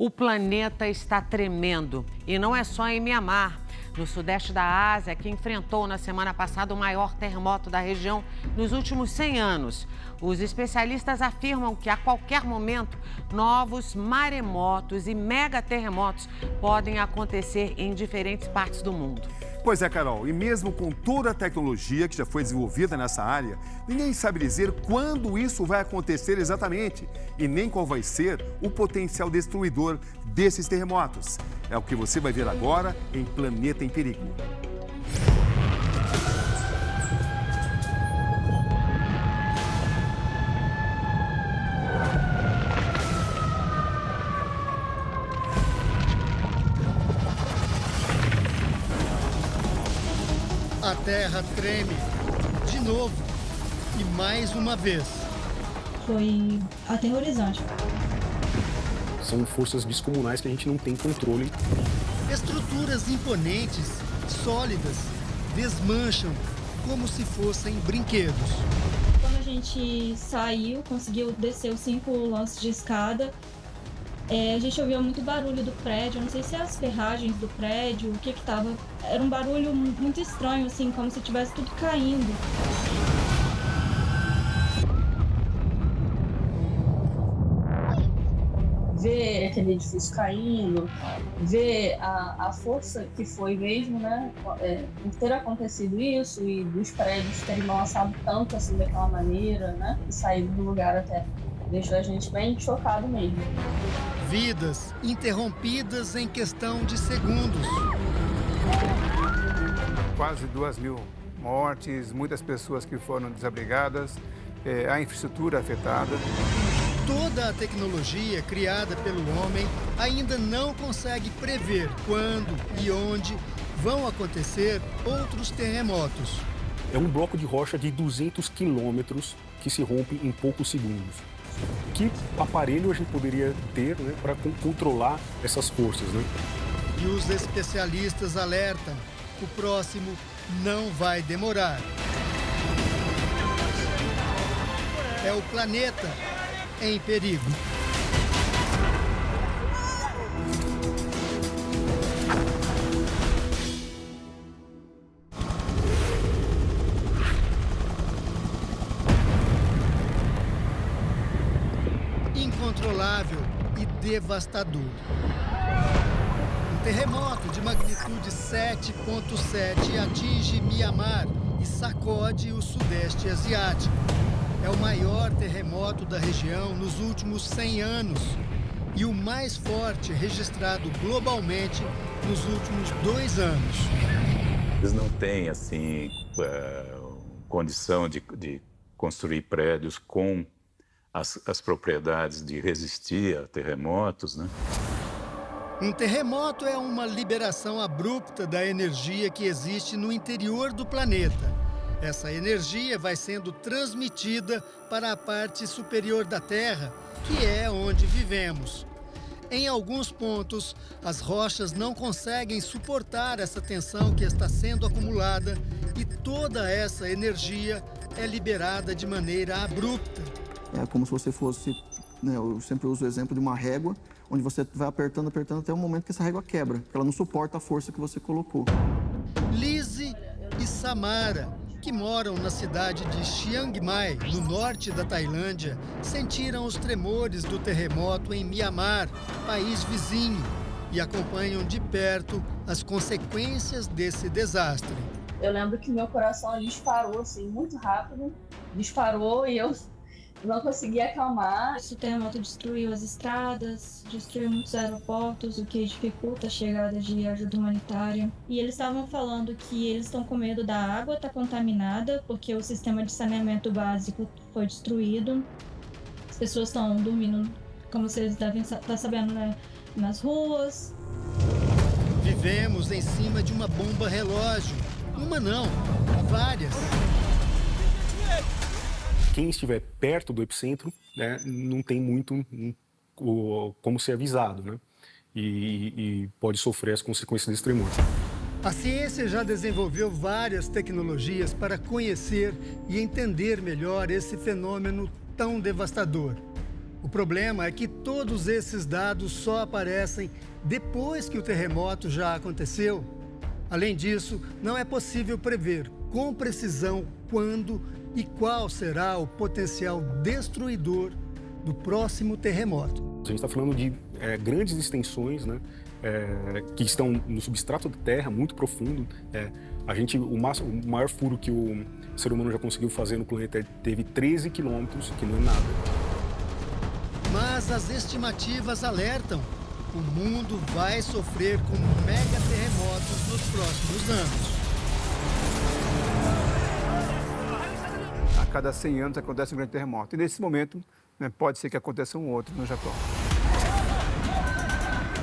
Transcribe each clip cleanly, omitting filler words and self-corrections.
O planeta está tremendo e não é só em Mianmar. No sudeste da Ásia, que enfrentou na semana passada o maior terremoto da região nos últimos 100 anos. Os especialistas afirmam que a qualquer momento, novos maremotos e megaterremotos podem acontecer em diferentes partes do mundo. Pois é, Carol, e mesmo com toda a tecnologia que já foi desenvolvida nessa área, ninguém sabe dizer quando isso vai acontecer exatamente e nem qual vai ser o potencial destruidor desses terremotos. É o que você vai ver agora em Planeta em Perigo. A terra treme de novo e mais uma vez. Foi aterrorizante. São forças descomunais que a gente não tem controle. Estruturas imponentes, sólidas, desmancham como se fossem brinquedos. Quando a gente saiu, conseguiu descer os 5 lances de escada, a gente ouvia muito barulho do prédio. Eu não sei se as ferragens do prédio, o que que tava. Era um barulho muito estranho, assim, como se tivesse tudo caindo. Ver aquele edifício caindo, ver a força que foi mesmo, né, por ter acontecido isso e dos prédios terem balançado tanto assim daquela maneira, né, e saído do lugar até deixou a gente bem chocado mesmo. Vidas interrompidas em questão de segundos. Quase 2.000 mortes, muitas pessoas que foram desabrigadas, a infraestrutura afetada. Toda a tecnologia criada pelo homem ainda não consegue prever quando e onde vão acontecer outros terremotos. É um bloco de rocha de 200 quilômetros que se rompe em poucos segundos. Que aparelho a gente poderia ter, né, para controlar essas forças, né? E os especialistas alertam, o próximo não vai demorar. É o planeta em perigo. Incontrolável e devastador. Um terremoto de magnitude 7,7 atinge Mianmar e sacode o Sudeste Asiático. É o maior terremoto da região nos últimos 100 anos e o mais forte registrado globalmente nos últimos 2 anos. Eles não têm, assim, condição de construir prédios com as propriedades de resistir a terremotos, né? Um terremoto é uma liberação abrupta da energia que existe no interior do planeta. Essa energia vai sendo transmitida para a parte superior da Terra, que é onde vivemos. Em alguns pontos, as rochas não conseguem suportar essa tensão que está sendo acumulada e toda essa energia é liberada de maneira abrupta. É como se você fosse, né, eu sempre uso o exemplo de uma régua, onde você vai apertando, apertando até o momento que essa régua quebra, porque ela não suporta a força que você colocou. Lise e Samara, que moram na cidade de Chiang Mai, no norte da Tailândia, sentiram os tremores do terremoto em Mianmar, país vizinho, e acompanham de perto as consequências desse desastre. Eu lembro que meu coração disparou assim muito rápido, disparou e eu não consegui acalmar. Esse terremoto destruiu as estradas, destruiu muitos aeroportos, o que dificulta a chegada de ajuda humanitária. E eles estavam falando que eles estão com medo da água estar contaminada, porque o sistema de saneamento básico foi destruído. As pessoas estão dormindo, como vocês devem estar sabendo, né, nas ruas. Vivemos em cima de uma bomba relógio. Uma não, várias. Quem estiver perto do epicentro, né, não tem muito como ser avisado, né? E pode sofrer as consequências desse tremor. A ciência já desenvolveu várias tecnologias para conhecer e entender melhor esse fenômeno tão devastador. O problema é que todos esses dados só aparecem depois que o terremoto já aconteceu. Além disso, não é possível prever com precisão quando e qual será o potencial destruidor do próximo terremoto. A gente está falando de grandes extensões, né, que estão no substrato da Terra, muito profundo. O maior furo que o ser humano já conseguiu fazer no planeta teve 13 quilômetros, que não é nada. Mas as estimativas alertam: o mundo vai sofrer com mega terremotos nos próximos anos. A cada 100 anos acontece um grande terremoto. E nesse momento, né, pode ser que aconteça um outro no Japão.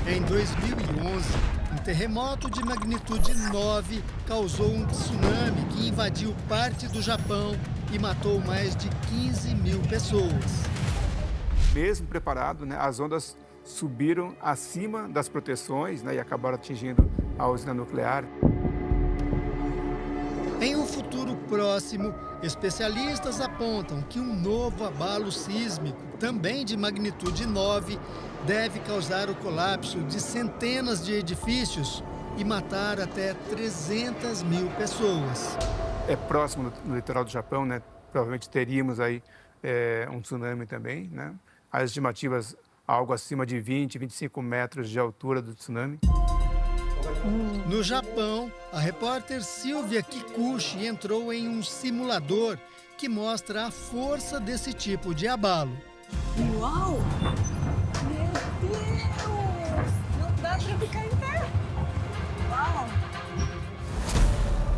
Em 2011, um terremoto de magnitude 9 causou um tsunami que invadiu parte do Japão e matou mais de 15 mil pessoas. Mesmo preparado, né, as ondas subiram acima das proteções, né, e acabaram atingindo a usina nuclear. Em um futuro próximo, especialistas apontam que um novo abalo sísmico, também de magnitude 9, deve causar o colapso de centenas de edifícios e matar até 300 mil pessoas. É próximo no litoral do Japão, né? Provavelmente teríamos aí um tsunami também, né? As estimativas, algo acima de 20, 25 metros de altura do tsunami. No Japão, a repórter Silvia Kikuchi entrou em um simulador que mostra a força desse tipo de abalo. Uau! Meu Deus! Não dá pra ficar em pé! Uau!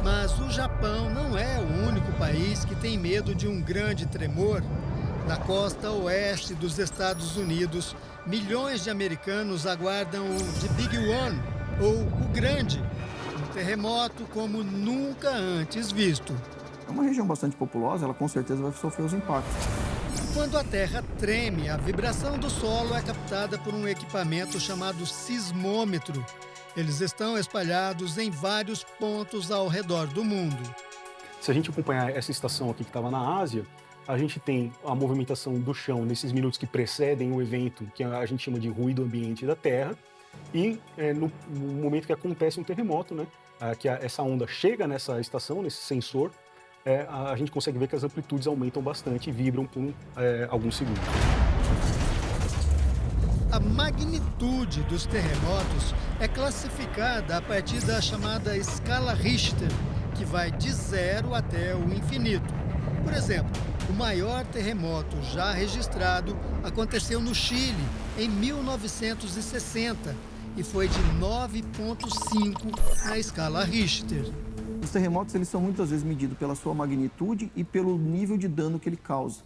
Mas o Japão não é o único país que tem medo de um grande tremor. Na costa oeste dos Estados Unidos, milhões de americanos aguardam o The Big One, ou o Grande, um terremoto como nunca antes visto. É uma região bastante populosa, ela com certeza vai sofrer os impactos. Quando a terra treme, a vibração do solo é captada por um equipamento chamado sismômetro. Eles estão espalhados em vários pontos ao redor do mundo. Se a gente acompanhar essa estação aqui que estava na Ásia, a gente tem a movimentação do chão nesses minutos que precedem o evento, que a gente chama de ruído ambiente da Terra, e no momento que acontece um terremoto, né, que essa onda chega nessa estação, nesse sensor, a gente consegue ver que as amplitudes aumentam bastante e vibram por alguns segundos. A magnitude dos terremotos é classificada a partir da chamada escala Richter, que vai de 0 até o infinito. Por exemplo, o maior terremoto já registrado aconteceu no Chile, em 1960, e foi de 9,5 na escala Richter. Os terremotos eles são muitas vezes medidos pela sua magnitude e pelo nível de dano que ele causa.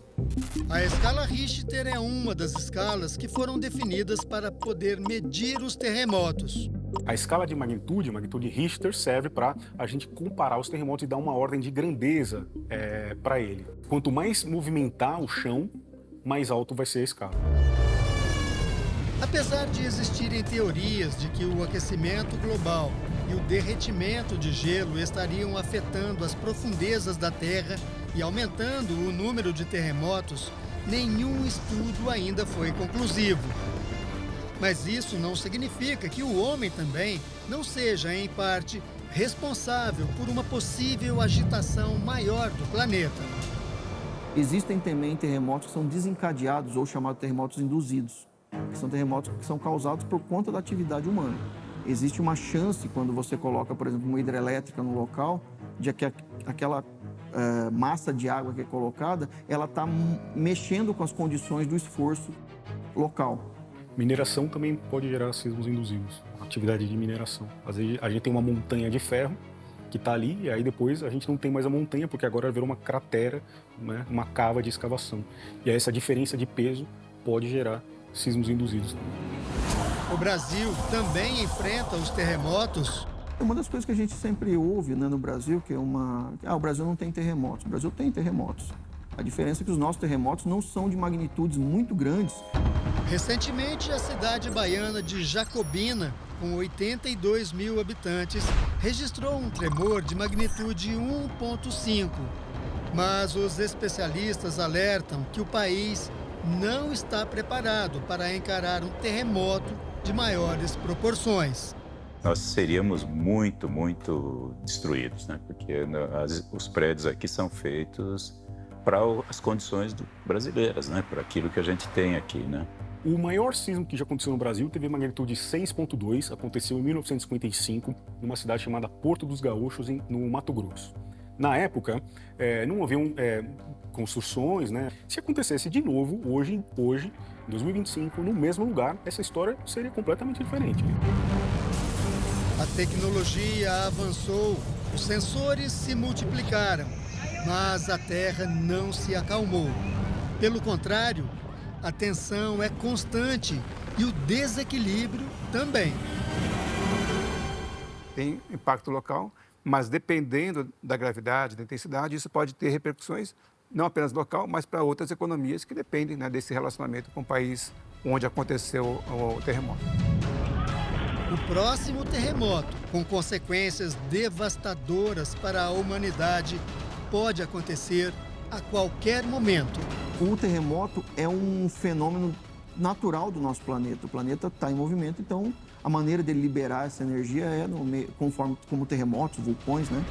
A escala Richter é uma das escalas que foram definidas para poder medir os terremotos. A escala de magnitude, a magnitude Richter, serve para a gente comparar os terremotos e dar uma ordem de grandeza para ele. Quanto mais movimentar o chão, mais alto vai ser a escala. Apesar de existirem teorias de que o aquecimento global e o derretimento de gelo estariam afetando as profundezas da Terra e aumentando o número de terremotos, nenhum estudo ainda foi conclusivo. Mas isso não significa que o homem também não seja, em parte, responsável por uma possível agitação maior do planeta. Existem também terremotos que são desencadeados ou chamados terremotos induzidos, que são terremotos que são causados por conta da atividade humana. Existe uma chance, quando você coloca, por exemplo, uma hidrelétrica no local, de que aquela massa de água que é colocada, ela está mexendo com as condições do esforço local. Mineração também pode gerar sismos induzidos, atividade de mineração. Às vezes a gente tem uma montanha de ferro que está ali, e aí depois a gente não tem mais a montanha, porque agora virou uma cratera, né, uma cava de escavação. E aí essa diferença de peso pode gerar sismos induzidos. O Brasil também enfrenta os terremotos. Uma das coisas que a gente sempre ouve, né, no Brasil, que é o Brasil não tem terremotos. O Brasil tem terremotos. A diferença é que os nossos terremotos não são de magnitudes muito grandes. Recentemente, a cidade baiana de Jacobina, com 82 mil habitantes, registrou um tremor de magnitude 1,5. Mas os especialistas alertam que o país não está preparado para encarar um terremoto de maiores proporções. Nós seríamos muito, muito destruídos, né? Porque os prédios aqui são feitos para as condições brasileiras, né? Para aquilo que a gente tem aqui, né? O maior sismo que já aconteceu no Brasil teve magnitude 6,2, aconteceu em 1955, numa cidade chamada Porto dos Gaúchos, no Mato Grosso. Na época, não haviam construções, né? Se acontecesse de novo, hoje, em 2025, no mesmo lugar, essa história seria completamente diferente. A tecnologia avançou, os sensores se multiplicaram, mas a Terra não se acalmou. Pelo contrário, a tensão é constante e o desequilíbrio também. Tem impacto local, mas dependendo da gravidade, da intensidade, isso pode ter repercussões não apenas local, mas para outras economias que dependem, né, desse relacionamento com o país onde aconteceu o terremoto. O próximo terremoto, com consequências devastadoras para a humanidade, pode acontecer a qualquer momento. O terremoto é um fenômeno natural do nosso planeta. O planeta está em movimento, então a maneira de liberar essa energia é conforme como terremotos, vulcões, né?